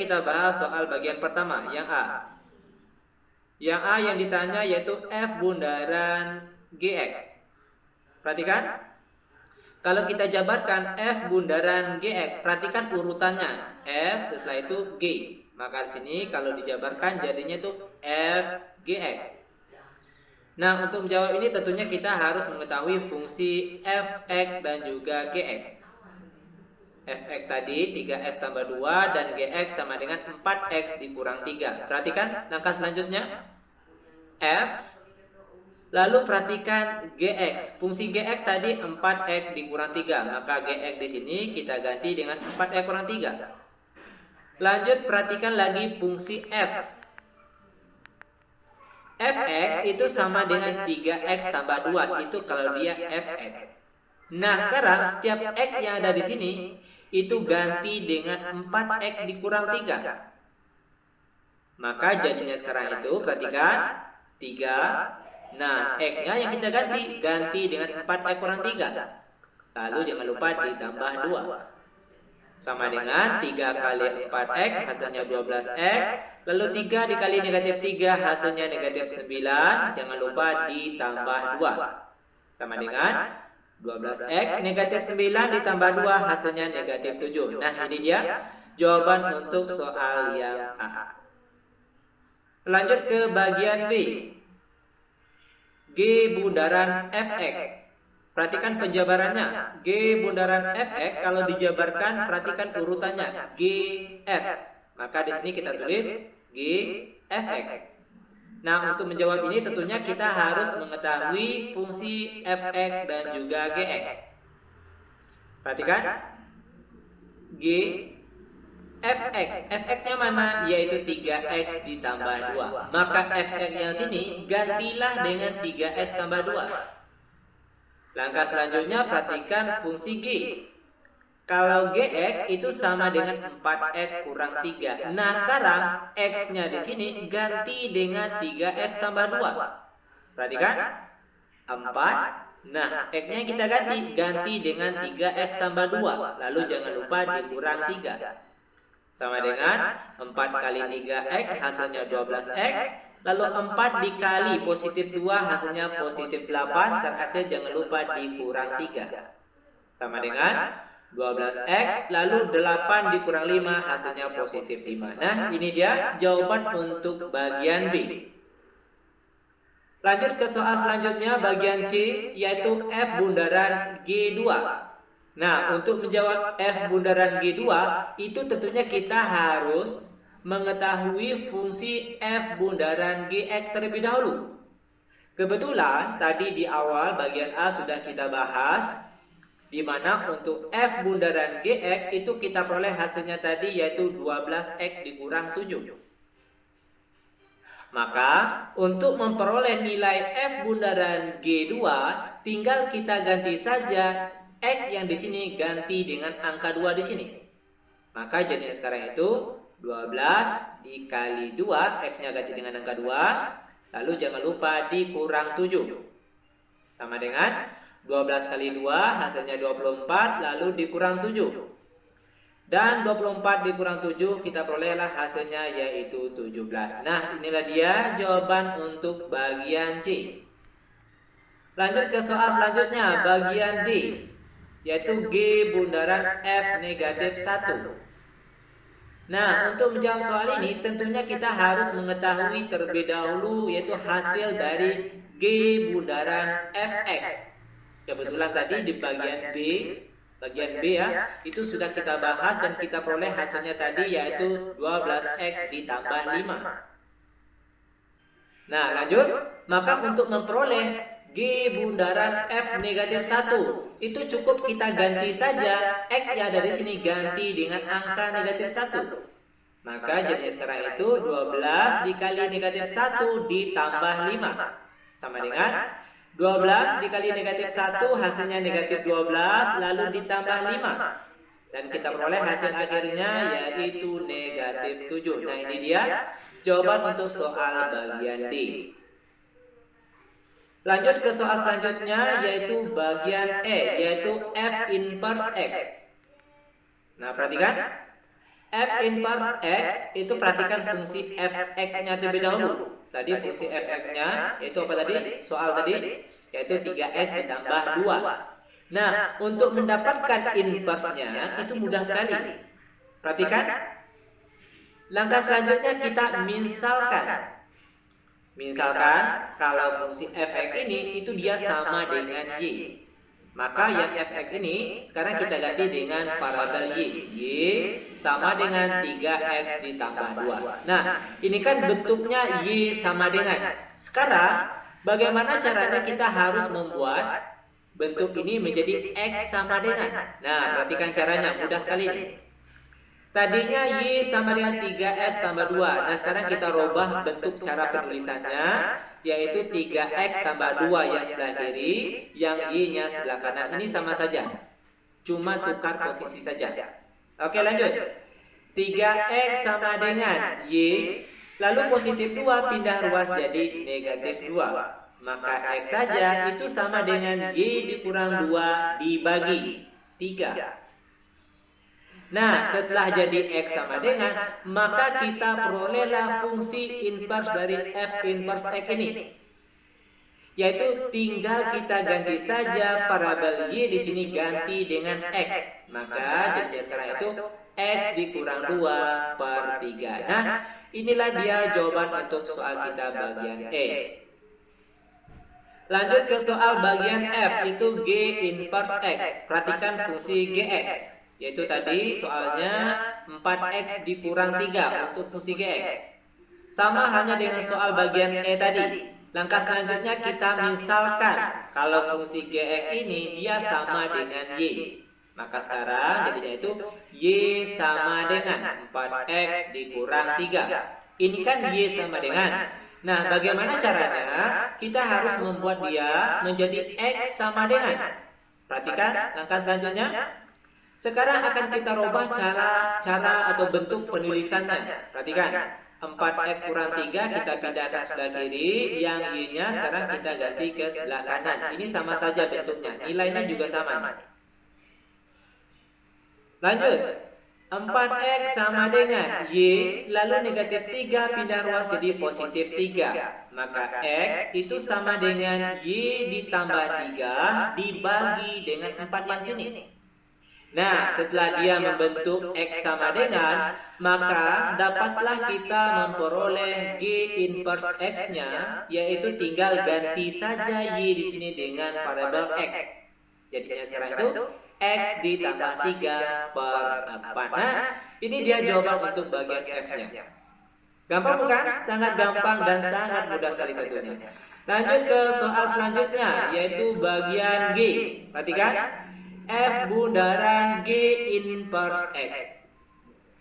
kita bahas soal bagian pertama, yang A. Yang A yang ditanya yaitu F bundaran GX. Perhatikan, kalau kita jabarkan F bundaran GX, perhatikan urutannya. F, setelah itu G. Maka di sini kalau dijabarkan jadinya itu F GX. Nah, untuk menjawab ini tentunya kita harus mengetahui fungsi Fx dan juga Gx. Fx tadi 3x tambah 2 dan Gx sama dengan 4x dikurang 3. Perhatikan langkah selanjutnya. F. Lalu perhatikan Gx. Fungsi Gx tadi 4x dikurang 3. Maka Gx di sini kita ganti dengan 4x kurang 3. Lanjut perhatikan lagi fungsi F. Fx itu sama dengan 3x tambah 2. Itu kalau dia Fx. Nah, sekarang setiap x yang ada di sini itu ganti dengan 4x dikurang 3. Maka jadinya sekarang itu perhatikan 3. Nah, x-nya yang kita ganti dengan 4x kurang 3. Lalu jangan lupa ditambah 2. Sama dengan 3 kali 4x hasilnya 12x. Lalu 3 dikali negatif 3 hasilnya negatif 9. Jangan lupa ditambah 2. Sama dengan 12x negatif 9 ditambah 2 hasilnya negatif 7. Nah, ini dia jawaban untuk soal yang A. Lanjut ke bagian B. G bundaran Fx. Perhatikan penjabarannya. G bundaran Fx kalau dijabarkan perhatikan urutannya. GF. Maka di sini kita tulis GFx. Nah, untuk menjawab ini tentunya kita harus mengetahui fungsi Fx dan juga Gx. Perhatikan. G Fx. Fx-nya mana? Yaitu 3x ditambah 2. Maka Fx yang sini gantilah dengan 3x tambah 2. Langkah selanjutnya perhatikan fungsi G. Kalau Gx itu sama dengan 4x kurang 3. Nah, sekarang x-nya di sini ganti dengan 3x tambah 2. Perhatikan 4. Nah, x-nya kita ganti dengan 3x tambah 2. Lalu jangan lupa dikurang 3. Sama dengan 4 kali 3x hasilnya 12x. Lalu 4 dikali positif 2 hasilnya positif 8. Terakhir jangan lupa dikurang 3. Sama dengan 12x. Lalu 8 dikurang 5 hasilnya positif 5. Nah, ini dia jawaban untuk bagian B. Lanjut ke soal selanjutnya bagian C, yaitu F bundaran G2. Nah, untuk menjawab F bundaran G2 itu tentunya kita harus mengetahui fungsi F bundaran Gx terlebih dahulu. Kebetulan tadi di awal bagian A sudah kita bahas, di mana untuk F bundaran Gx itu kita peroleh hasilnya tadi yaitu 12x dikurang 7. Maka untuk memperoleh nilai F bundaran G2 tinggal kita ganti saja x yang di sini ganti dengan angka 2 di sini. Maka jadinya sekarang itu 12 dikali 2, x-nya ganti dengan angka 2, lalu jangan lupa dikurang 7. Sama dengan 12 kali 2 hasilnya 24, lalu dikurang 7. Dan 24 dikurang 7 kita perolehlah hasilnya yaitu 17. Nah, inilah dia jawaban untuk bagian C. Lanjut ke soal selanjutnya, bagian D, yaitu G bundaran F negatif 1. Nah, untuk menjawab soal ini tentunya kita harus mengetahui terlebih dahulu yaitu hasil dari G bundaran Fx. Kebetulan tadi di bagian B ya, itu sudah kita bahas dan kita peroleh hasilnya tadi yaitu 12x ditambah 5. Nah, lanjut. Maka untuk memperoleh G bundaran F negatif 1 itu cukup kita ganti saja x yang ada di sini ganti dengan angka negatif 1. Maka jadi sekarang itu 12 dikali negatif 1 ditambah 5 sama dengan 12 dikali negatif 1 hasilnya negatif 12 lalu ditambah 5. Dan kita peroleh hasil akhirnya yaitu negatif 7. Nah, ini dia jawaban untuk soal bagian D. Lanjut ke soal selanjutnya yaitu bagian E, yaitu F inverse X. Nah, perhatikan. F inverse X itu perhatikan fungsi fx-nya terlebih dahulu. Tadi fungsi fx-nya yaitu apa tadi? Soal tadi yaitu 3x ditambah 2. Nah, untuk mendapatkan inverse-nya itu mudah sekali. Perhatikan. Langkah selanjutnya kita misalkan. Misalkan kalau fungsi fx ini itu dia sama dengan y. Maka yang fx ini sekarang kita ganti dengan variabel y. Y sama dengan 3x ditambah 2. Nah, ini kan bentuknya y sama dengan. Sekarang, bagaimana caranya kita harus membuat bentuk ini menjadi x sama dengan? Nah, perhatikan caranya, mudah sekali nih. Tadinya y sama dengan 3x tambah 2. Nah, sekarang kita rubah bentuk cara penulisannya, yaitu 3x tambah 2 yang sebelah kiri, yang y-nya sebelah kanan. Ini sama saja, cuma tukar posisi saja. Oke, lanjut. 3x sama dengan y, lalu positif 2 pindah ruas jadi negatif 2. Maka x saja itu sama dengan y dikurang 2 dibagi 3. Nah, setelah jadi X sama dengan, maka kita perolehlah fungsi inverse dari F inverse X ini. Yaitu tinggal kita ganti saja variabel Y di sini ganti dengan X. Maka jadi sekarang itu X dikurang 2 per 3. Nah, inilah dia jawaban untuk soal kita bagian E. Lanjut ke soal bagian F, itu G inverse X. Perhatikan fungsi GX. Yaitu tadi soalnya 4x dikurang 3 untuk fungsi gx. Sama hanya dengan soal bagian E tadi. Langkah selanjutnya kita misalkan kalau fungsi gx ini dia sama dengan y. Maka sekarang jadinya itu y sama dengan 4x dikurang 3. Ini kan y sama dengan. Nah, bagaimana caranya? Kita harus membuat dia menjadi x sama dengan. Perhatikan langkah selanjutnya. Sekarang akan kita rubah cara atau bentuk penulisannya. Perhatikan, 4x kurang 3 kita pindahkan sebelah kiri, yang y-nya sekarang kita ganti ke sebelah kanan. Ini sama saja bentuknya, nilainya juga sama. Lanjut, 4x sama dengan y, lalu negatif 3 pindah ruas jadi positif 3. Maka x itu sama dengan y ditambah 3 dibagi dengan 4 yang sini. Nah, setelah dia membentuk X sama dengan, maka dapatlah kita memperoleh G inverse X-nya, yaitu tinggal ganti saja Y di sini dengan variabel X. Jadinya sekarang itu X ditambah 3 per 4. Nah, ini dia jawaban untuk bagian F-nya. Gampang bukan? Sangat gampang dan sangat mudah sekali tentunya. Lanjut ke soal selanjutnya, yaitu bagian G. Perhatikan. F bundaran G inverse X.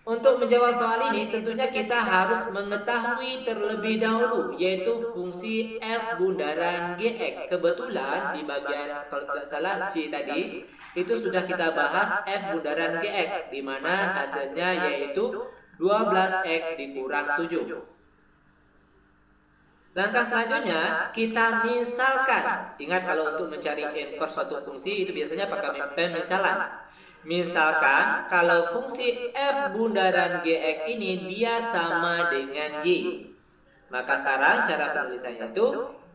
Untuk menjawab soal ini tentunya kita harus mengetahui terlebih dahulu, yaitu fungsi F bundaran Gx. Kebetulan di bagian kalau tidak salah C tadi itu sudah kita bahas F bundaran Gx, di mana hasilnya yaitu 12x dikurang 7. Langkah selanjutnya kita misalkan. Ingat kalau untuk mencari inverse suatu fungsi itu biasanya pakai pemisalan. Misalkan kalau fungsi f bundaran gx ini dia sama dengan y. Maka sekarang cara penulisannya itu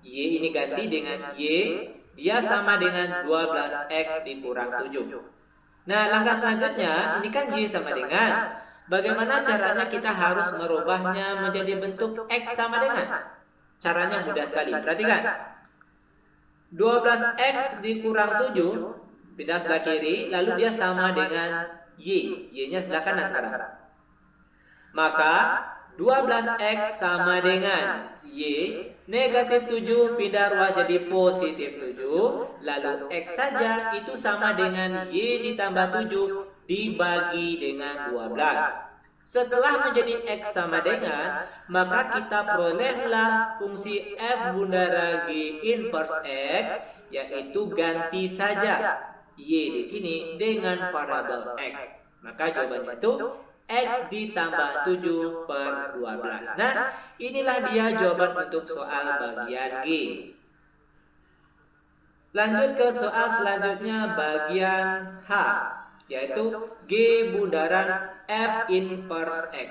y ini ganti dengan y, dia sama dengan 12x dikurang 7. Nah, langkah selanjutnya ini kan y sama dengan. Bagaimana caranya kita harus merubahnya menjadi bentuk x sama dengan? Caranya mudah sekali. Perhatikan. 12x dikurang 7 pindah sebelah kiri, lalu dia sama dengan y. Y-nya sebelah kanan sekarang. Maka 12x sama dengan y, negatif 7 pindah ruas jadi positif 7, lalu x saja itu sama dengan y ditambah 7 dibagi dengan 12. Setelah menjadi X sama dengan, maka kita perolehlah fungsi F bundaran G inverse X, yaitu ganti saja Y di sini dengan variabel X. Maka jawabannya itu X ditambah 7 per 12. Nah, inilah dia jawaban untuk soal bagian G. Lanjut ke soal selanjutnya bagian H. yaitu G bundaran F inverse X.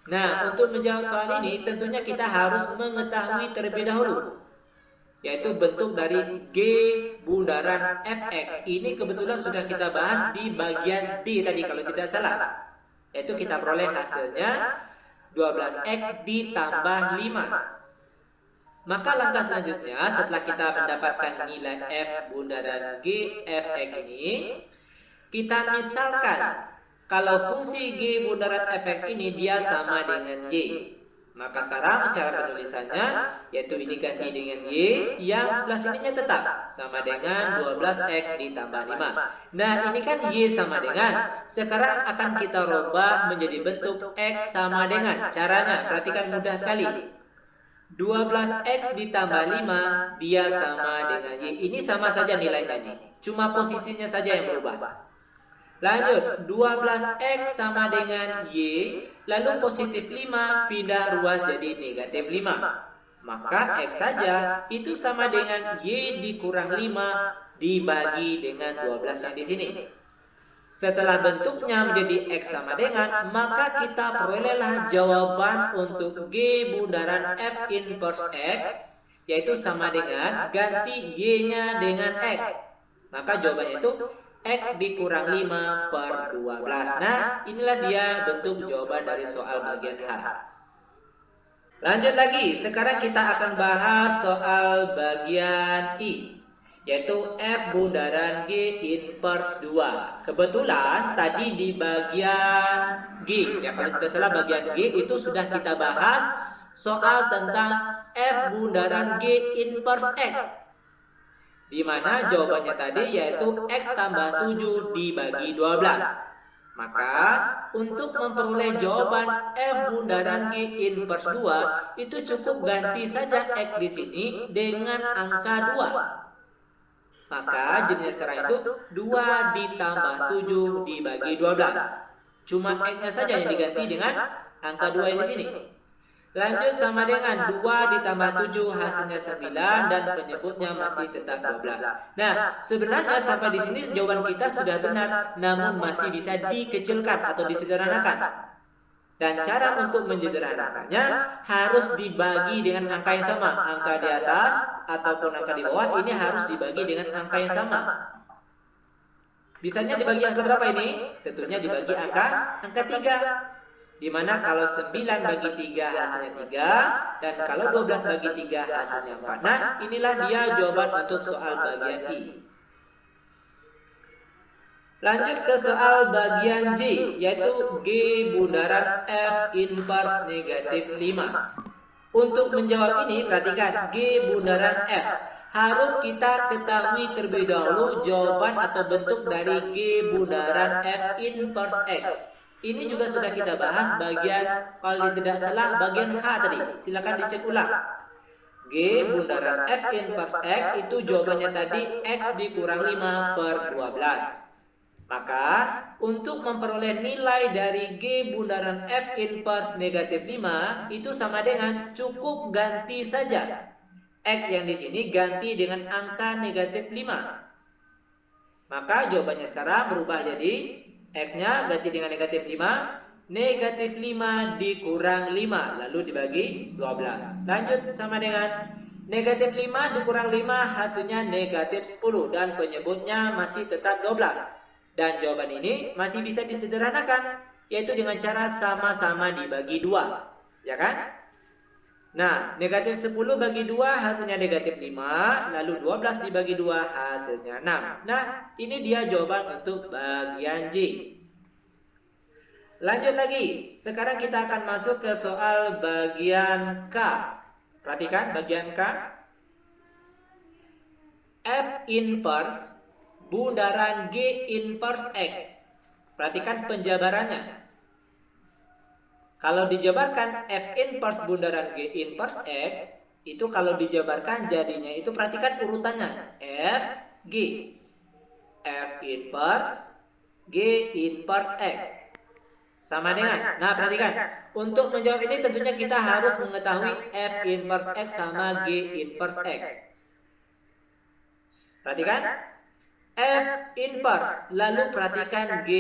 Nah, untuk menjawab soal ini tentunya kita harus mengetahui terlebih dahulu, yaitu bentuk dari G bundaran Fx. Ini kebetulan sudah kita bahas di bagian D tadi kalau tidak salah, yaitu kita peroleh hasilnya 12x ditambah 5. Maka langkah selanjutnya setelah kita mendapatkan nilai F bundaran G Fx ini, kita misalkan kalau fungsi G bundaran Fx ini dia sama dengan Y. Maka sekarang cara penulisannya yaitu ini ganti dengan Y, yang sebelah sininya tetap sama dengan 12x ditambah 5. Nah, ini kan Y sama dengan, sekarang akan kita rubah menjadi bentuk X sama dengan. Caranya perhatikan, mudah sekali. 12x ditambah 5 dia sama dengan Y. Ini sama saja nilainya nih, cuma posisinya saja yang berubah. Lanjut, 12x sama dengan Y, lalu positif 5 pindah ruas jadi negatif 5. Maka X saja itu sama dengan Y dikurang 5 dibagi dengan 12 yang di sini. Setelah bentuknya menjadi X sama dengan, maka kita perolehlah jawaban untuk G bundaran F inverse X, yaitu sama dengan ganti Y-nya dengan X. Maka jawabannya itu X dikurang 5 per 12. Nah, inilah dia bentuk jawaban dari soal bagian H. Lanjut lagi, sekarang kita akan bahas soal bagian I, yaitu F bundaran G inverse 2. Kebetulan tadi di bagian G, ya kalau tidak salah bagian G itu sudah kita bahas soal tentang F bundaran G inverse X, di mana jawabannya tadi yaitu X tambah 7 dibagi 12. Maka untuk memperoleh jawaban F bundaran G inverse 2 itu cukup ganti saja X di sini dengan angka 2. Maka jenis sekarang itu 2 ditambah 7 dibagi 12. Cuma X-nya saja yang diganti dengan angka 2 yang di sini. Lanjut sama dengan 2 ditambah 7 hasilnya 9 dan penyebutnya masih tetap 12. Nah, sebenarnya sampai di sini jawaban kita sudah benar, namun masih bisa dikecilkan atau disederhanakan. Dan cara untuk menyederhanakannya harus dibagi dengan angka yang sama. Angka di atas ataupun angka di bawah ini harus dibagi dengan angka yang sama. Bisanya dibagi angka berapa ini? Tentunya dibagi angka 3. Dimana kalau 9 bagi 3 hasilnya 3, dan kalau 12 bagi 3 hasilnya 4. Nah, inilah dia jawaban untuk soal bagian I. Lanjut ke soal bagian J, yaitu G bundaran F inverse negatif 5. Untuk menjawab ini, perhatikan G bundaran F. Harus kita ketahui terlebih dahulu jawaban atau bentuk dari G bundaran F inverse X. Ini juga sudah kita bahas bagian, kalau tidak salah, bagian H tadi. Silakan dicek ulang. G bundaran F inverse X itu jawabannya tadi X dikurang 5 per 12. Maka untuk memperoleh nilai dari G bundaran F inverse negatif 5 itu sama dengan cukup ganti saja X yang di sini ganti dengan angka negatif 5. Maka jawabannya sekarang berubah jadi X-nya ganti dengan negatif 5, negatif 5 dikurang 5, lalu dibagi 12. Lanjut sama dengan negatif 5 dikurang 5 hasilnya negatif 10 dan penyebutnya masih tetap 12. Dan jawaban ini masih bisa disederhanakan, yaitu dengan cara sama-sama dibagi 2, ya kan? Nah, negatif 10 bagi 2 hasilnya negatif 5, lalu 12 dibagi 2 hasilnya 6. Nah, ini dia jawaban untuk bagian J. Lanjut lagi, sekarang kita akan masuk ke soal bagian K. Perhatikan bagian K. F inverse bundaran G inverse X. Perhatikan penjabarannya. Kalau dijabarkan F inverse bundaran G inverse X, itu kalau dijabarkan jadinya itu perhatikan urutannya. F, G. F inverse, G inverse X. Sama dengan. Nah, perhatikan. Untuk menjawab ini tentunya kita harus mengetahui F inverse X sama G inverse X. Perhatikan. F inverse, lalu perhatikan G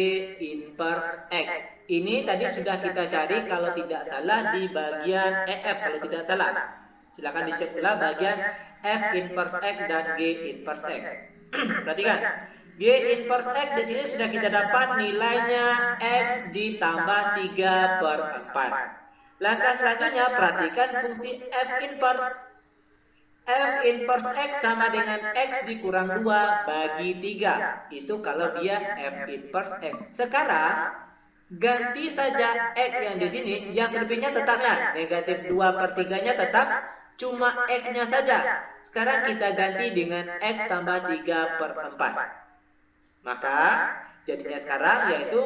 inverse X. Ini tadi sudah kita cari kalau tidak salah di bagian EF kalau tidak salah. Silakan dicek ulang bagian F inverse X dan G inverse X. Perhatikan, G inverse X di sini sudah kita dapat nilainya X ditambah 3/4. Langkah selanjutnya perhatikan fungsi F inverse. F inverse X sama dengan X dikurang 2 bagi 3. Itu kalau dia F inverse X. Sekarang ganti saja X yang di sini, yang selebihnya tetapnya negatif 2/3-nya tetap, cuma X-nya saja. Sekarang kita ganti dengan X tambah 3/4. Maka jadinya sekarang yaitu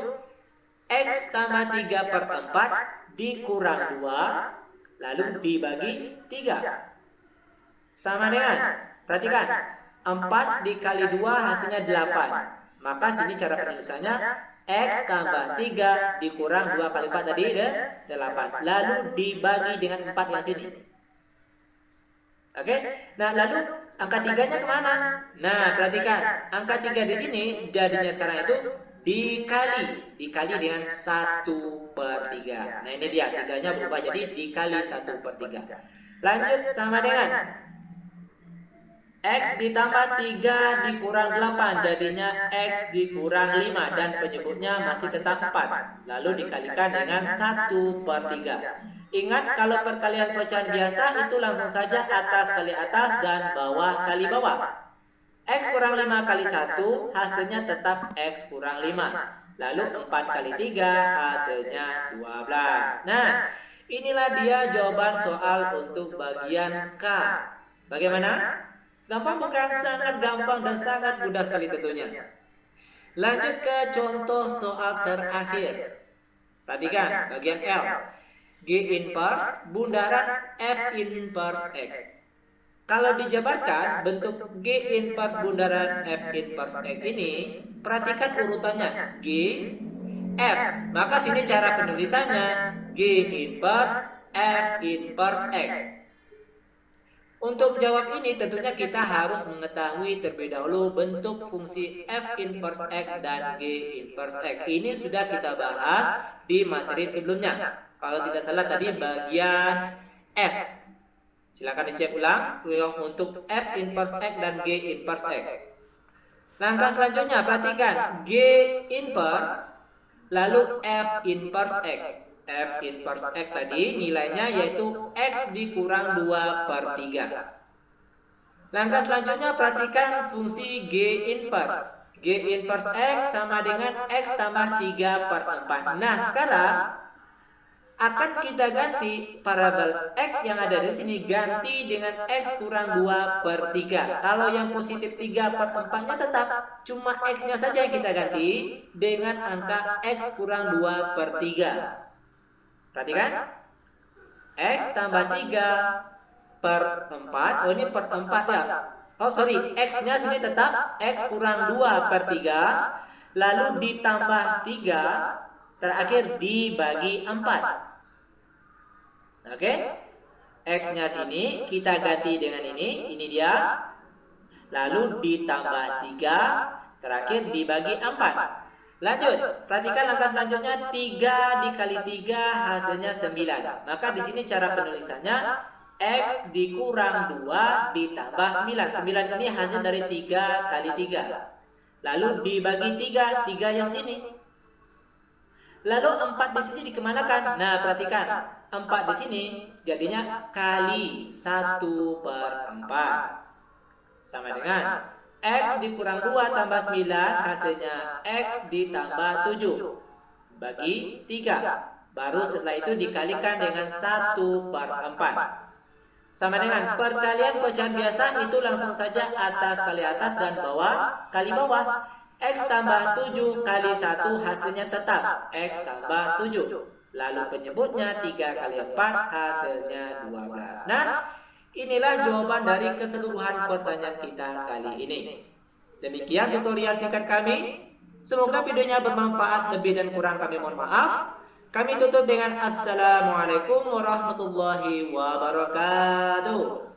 X tambah 3/4 dikurang 2 lalu dibagi 3. Sama dengan, perhatikan, 4 dikali 2 hasilnya 8. Maka sini cara penulisannya X tambah 3 dikurang 2 kali 4 tadi 8. Lalu dibagi dengan 4 yang sini. Oke, nah lalu angka 3-nya kemana? Nah perhatikan, angka 3 di sini jadinya sekarang itu dikali dengan 1/3. Nah ini dia, 3-nya berubah jadi dikali 1/3. Lanjut sama dengan X ditambah 3 dikurang 8 jadinya X dikurang 5 dan penyebutnya masih tetap 4. Lalu dikalikan dengan 1/3. Ingat kalau perkalian pecahan biasa itu langsung saja atas kali atas dan bawah kali bawah. X kurang 5 kali 1 hasilnya tetap X kurang 5. Lalu 4 kali 3 hasilnya 12. Nah inilah dia jawaban soal untuk bagian K. Bagaimana? Gampang bukan? Sangat gampang dan sangat mudah sekali tentunya. Lanjut ke contoh soal terakhir. Perhatikan bagian L. G inverse bundaran F inverse X. Kalau dijabarkan bentuk G inverse bundaran F inverse X ini, perhatikan urutannya G, F. Maka sini cara penulisannya G inverse F inverse X. Untuk jawab ini tentunya kita harus mengetahui terlebih dahulu bentuk fungsi F inverse X dan G inverse X. Ini sudah kita bahas di materi sebelumnya. Kalau tidak salah tadi bagian F. Silakan dicek ulang untuk F inverse X dan G inverse X. Langkah selanjutnya perhatikan G inverse lalu F inverse X. F inverse X tadi nilainya yaitu X dikurang 2/3. Langkah selanjutnya perhatikan fungsi G inverse. G inverse X sama dengan X tambah 3/4. Nah sekarang akan kita ganti variabel X yang ada di sini ganti dengan X kurang 2/3. Kalau yang positif 3/4-nya tetap, cuma X-nya saja yang kita ganti dengan angka X kurang 2/3. Perhatikan, X tambah 3/4, oh ini per 4 ya. Oh sorry, X-nya sini tetap X kurang 2/3, lalu ditambah 3, terakhir dibagi 4. Oke, X-nya sini kita ganti dengan ini dia, lalu ditambah 3, terakhir dibagi 4. Lanjut, perhatikan langkah selanjutnya 3 dikali 3 hasilnya 9. Maka di sini cara penulisannya X dikurang 2 ditambah 9. 9 ini hasil dari 3 kali 3. Lalu dibagi 3, 3 yang sini. Lalu 4 di sini dikemanakan? Nah, perhatikan. 4 di sini jadinya kali 1/4. Sama dengan X dikurang 2 tambah 9 hasilnya X ditambah 7 bagi 3. Baru setelah itu dikalikan dengan 1/4. Sama dengan perkalian pecahan biasa itu langsung saja atas kali atas dan bawah kali bawah. X tambah 7 kali 1 hasilnya tetap X tambah 7. Lalu penyebutnya 3 kali 4 hasilnya 12. Nah inilah jawaban dari keseluruhan pertanyaan kita kali ini. Demikian tutorial singkat kami. Semoga videonya bermanfaat, lebih dan kurang kami mohon maaf. Kami tutup dengan Assalamualaikum warahmatullahi wabarakatuh.